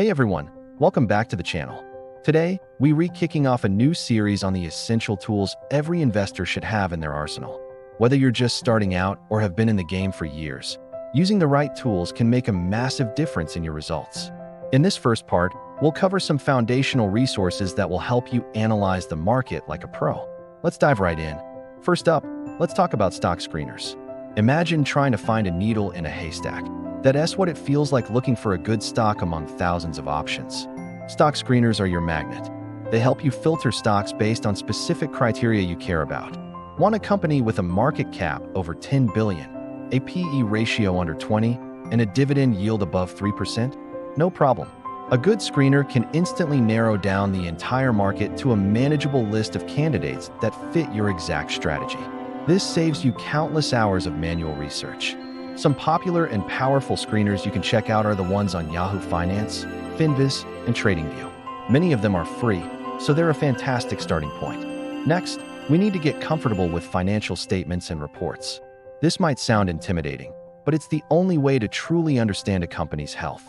Hey everyone, welcome back to the channel. Today, we're kicking off a new series on the essential tools every investor should have in their arsenal. Whether you're just starting out or have been in the game for years, using the right tools can make a massive difference in your results. In this first part, we'll cover some foundational resources that will help you analyze the market like a pro. Let's dive right in. First up, let's talk about stock screeners. Imagine trying to find a needle in a haystack. That's what it feels like looking for a good stock among thousands of options. Stock screeners are your magnet. They help you filter stocks based on specific criteria you care about. Want a company with a market cap over 10 billion, a PE ratio under 20, and a dividend yield above 3%? No problem. A good screener can instantly narrow down the entire market to a manageable list of candidates that fit your exact strategy. This saves you countless hours of manual research. Some popular and powerful screeners you can check out are the ones on Yahoo Finance, Finviz, and TradingView. Many of them are free, so they're a fantastic starting point. Next, we need to get comfortable with financial statements and reports. This might sound intimidating, but it's the only way to truly understand a company's health.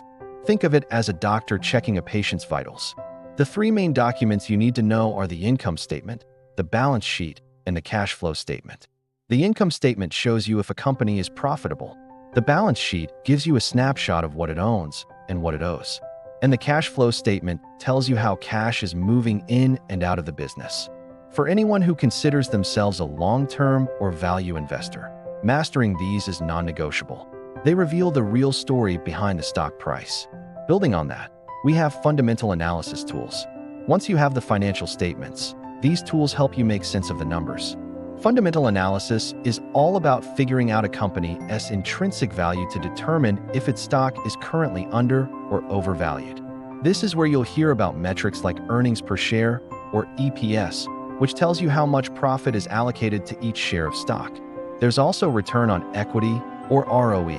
Think of it as a doctor checking a patient's vitals. The three main documents you need to know are the income statement, the balance sheet, and the cash flow statement. The income statement shows you if a company is profitable. The balance sheet gives you a snapshot of what it owns and what it owes. And the cash flow statement tells you how cash is moving in and out of the business. For anyone who considers themselves a long-term or value investor, mastering these is non-negotiable. They reveal the real story behind the stock price. Building on that, we have fundamental analysis tools. Once you have the financial statements, these tools help you make sense of the numbers. Fundamental analysis is all about figuring out a company's intrinsic value to determine if its stock is currently under or overvalued. This is where you'll hear about metrics like earnings per share or EPS, which tells you how much profit is allocated to each share of stock. There's also return on equity or ROE,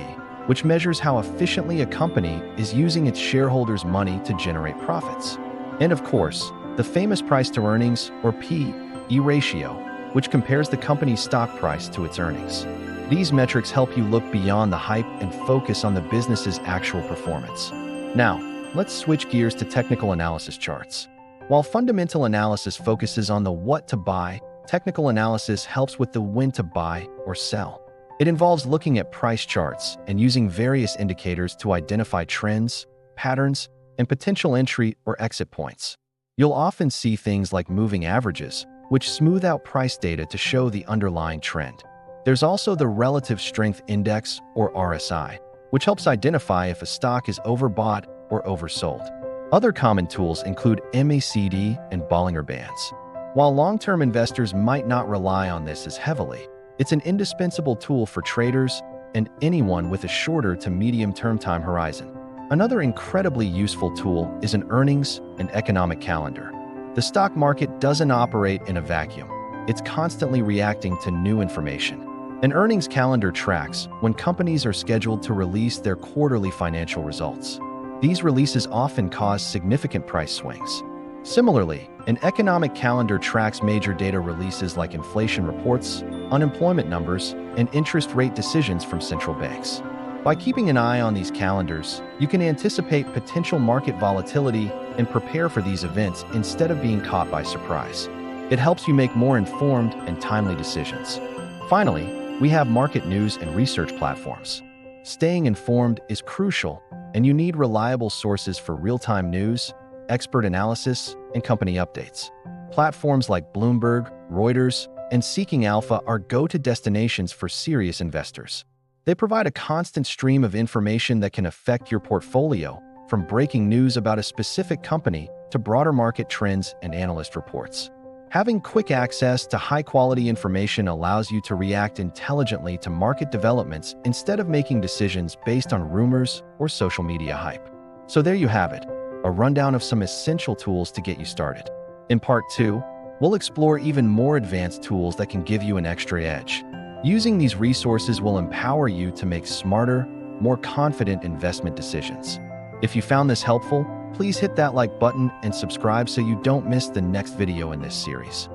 which measures how efficiently a company is using its shareholders' money to generate profits. And of course, the famous price to earnings or P/E ratio, which compares the company's stock price to its earnings. These metrics help you look beyond the hype and focus on the business's actual performance. Now, let's switch gears to technical analysis charts. While fundamental analysis focuses on the what to buy, technical analysis helps with the when to buy or sell. It involves looking at price charts and using various indicators to identify trends, patterns, and potential entry or exit points. You'll often see things like moving averages, which smooth out price data to show the underlying trend. There's also the Relative Strength Index, or RSI, which helps identify if a stock is overbought or oversold. Other common tools include MACD and Bollinger Bands. While long-term investors might not rely on this as heavily, it's an indispensable tool for traders and anyone with a shorter to medium-term time horizon. Another incredibly useful tool is an earnings and economic calendar. The stock market doesn't operate in a vacuum. It's constantly reacting to new information. An earnings calendar tracks when companies are scheduled to release their quarterly financial results. These releases often cause significant price swings. Similarly, an economic calendar tracks major data releases like inflation reports, unemployment numbers, and interest rate decisions from central banks. By keeping an eye on these calendars, you can anticipate potential market volatility and prepare for these events instead of being caught by surprise. It helps you make more informed and timely decisions. Finally, we have market news and research platforms. Staying informed is crucial, and you need reliable sources for real-time news, expert analysis, and company updates. Platforms like Bloomberg, Reuters, and Seeking Alpha are go-to destinations for serious investors. They provide a constant stream of information that can affect your portfolio, from breaking news about a specific company to broader market trends and analyst reports. Having quick access to high-quality information allows you to react intelligently to market developments instead of making decisions based on rumors or social media hype. So there you have it, a rundown of some essential tools to get you started. In Part 2, we'll explore even more advanced tools that can give you an extra edge. Using these resources will empower you to make smarter, more confident investment decisions. If you found this helpful, please hit that like button and subscribe so you don't miss the next video in this series.